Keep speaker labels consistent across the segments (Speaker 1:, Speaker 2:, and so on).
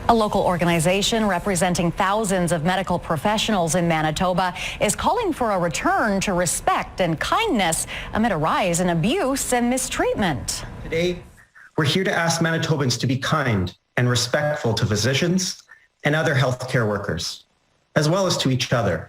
Speaker 1: A local organization representing thousands of medical professionals in Manitoba is calling for a return to respect and kindness amid a rise in abuse and mistreatment.
Speaker 2: Today, we're here to ask Manitobans to be kind and respectful to physicians and other healthcare workers, as well as to each other.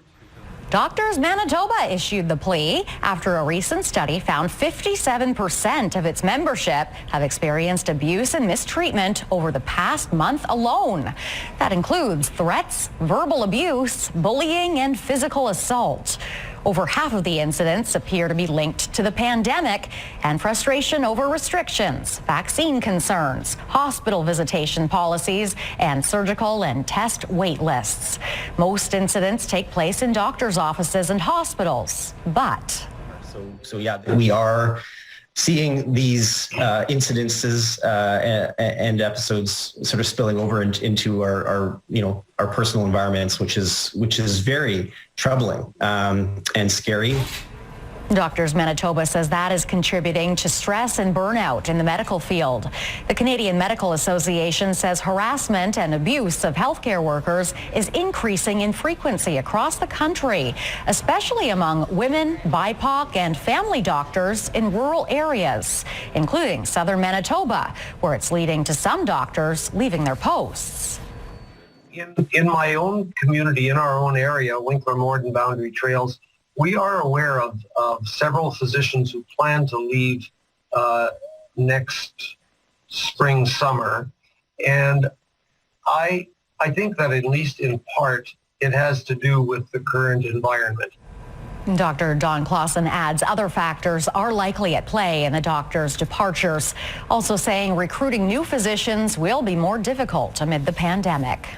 Speaker 1: Doctors Manitoba issued the plea after a recent study found 57% of its membership have experienced abuse and mistreatment over the past month alone. That includes threats, verbal abuse, bullying, and physical assault. Over half of the incidents appear to be linked to the pandemic and frustration over restrictions, vaccine concerns, hospital visitation policies, and surgical and test wait lists. Most incidents take place in doctors' offices and hospitals, but...
Speaker 2: So yeah, we are seeing these incidences and episodes sort of spilling over into our personal environments, which is very troubling and scary.
Speaker 1: Doctors Manitoba says that is contributing to stress and burnout in the medical field. The Canadian Medical Association says harassment and abuse of healthcare workers is increasing in frequency across the country, especially among women, BIPOC, and family doctors in rural areas, including southern Manitoba, where it's leading to some doctors leaving their posts.
Speaker 3: In my own community, in our own area, Winkler-Morden Boundary Trails, we are aware of several physicians who plan to leave next spring, summer. And I think that at least in part, it has to do with the current environment.
Speaker 1: Dr. Don Clausen adds other factors are likely at play in the doctors' departures, also saying recruiting new physicians will be more difficult amid the pandemic.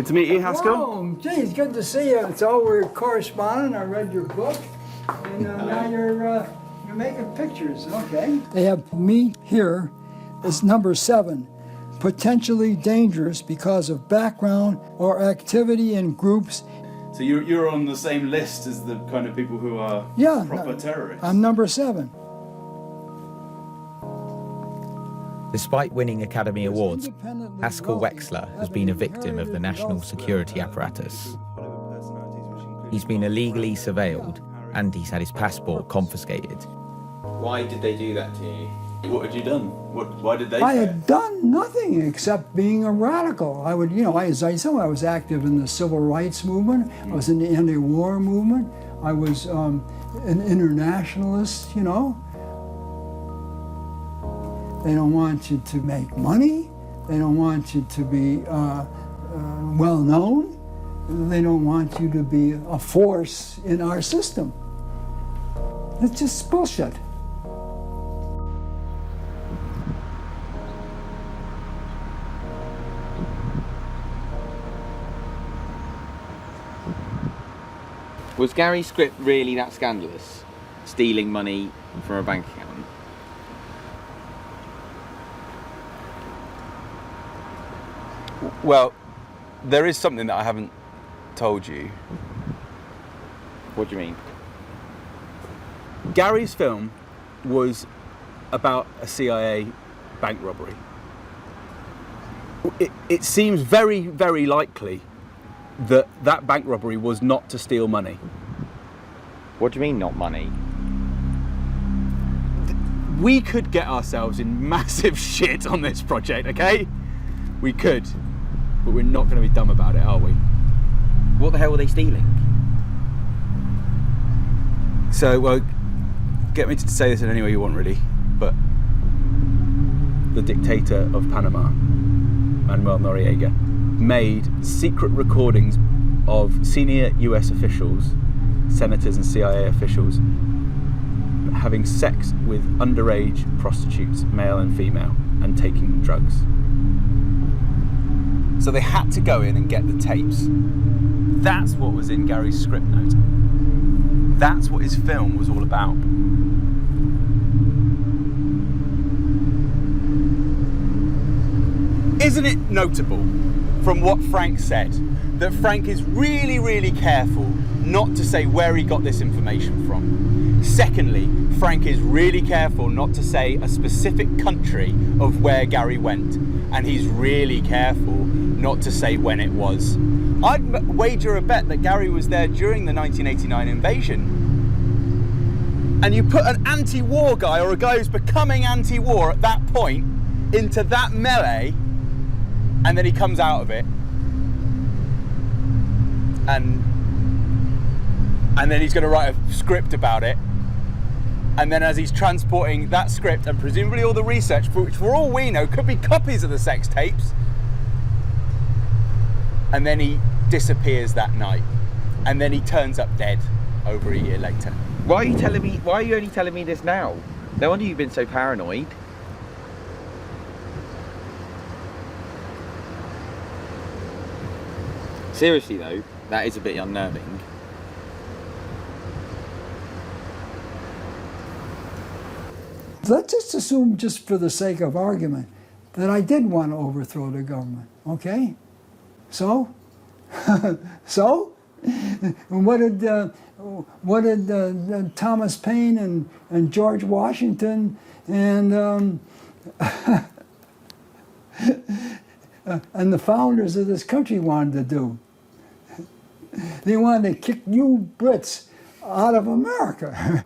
Speaker 4: Good to meet you, Haskell.
Speaker 5: Oh, geez, good to see you. It's all we're corresponding. I read your book, and now you're making pictures. Okay. They have me here as number 7, potentially dangerous because of background or activity in groups.
Speaker 4: So you're on the same list as the kind of people who are proper terrorists?
Speaker 5: I'm number 7.
Speaker 6: Despite winning Academy Awards, Haskell Wexler has been a victim of the national security apparatus. He's been illegally surveilled and he's had his passport confiscated.
Speaker 4: Why did they do that to you? What had you done? Why did they
Speaker 5: I had done nothing except being a radical. I would, as I said, I was active in the civil rights movement. I was in the anti-war movement. I was an internationalist, They don't want you to make money. They don't want you to be well known. They don't want you to be a force in our system. It's just bullshit.
Speaker 7: Was Gary's script really that scandalous? Stealing money from a bank account?
Speaker 4: Well, there is something that I haven't told you.
Speaker 7: What do you mean?
Speaker 4: Gary's film was about a CIA bank robbery. It seems very, very likely that that bank robbery was not to steal money.
Speaker 7: What do you mean, not money?
Speaker 4: We could get ourselves in massive shit on this project, okay? We could, but we're not going to be dumb about it, are we?
Speaker 7: What the hell were they stealing?
Speaker 4: So, well, get me to say this in any way you want, really, but the dictator of Panama, Manuel Noriega, made secret recordings of senior US officials, senators and CIA officials, having sex with underage prostitutes, male and female, and taking drugs. So they had to go in and get the tapes. That's what was in Gary's script note. That's what his film was all about. Isn't it notable from what Frank said that Frank is really, really careful not to say where he got this information from? Secondly, Frank is really careful not to say a specific country of where Gary went, and he's really careful not to say when it was. I'd wager a bet that Gary was there during the 1989 invasion. And you put an anti-war guy, or a guy who's becoming anti-war at that point, into that melee, and then he comes out of it, and then he's going to write a script about it, and then as he's transporting that script and presumably all the research, which for all we know could be copies of the sex tapes, and then he disappears that night, and then he turns up dead over a year later.
Speaker 7: Why are you only telling me this now? No wonder you've been so paranoid. Seriously though, that is a bit unnerving.
Speaker 5: Let's just assume, just for the sake of argument, that I did want to overthrow the government, okay? So? So? What did Thomas Paine and George Washington and and the founders of this country wanted to do? They wanted to kick you Brits out of America.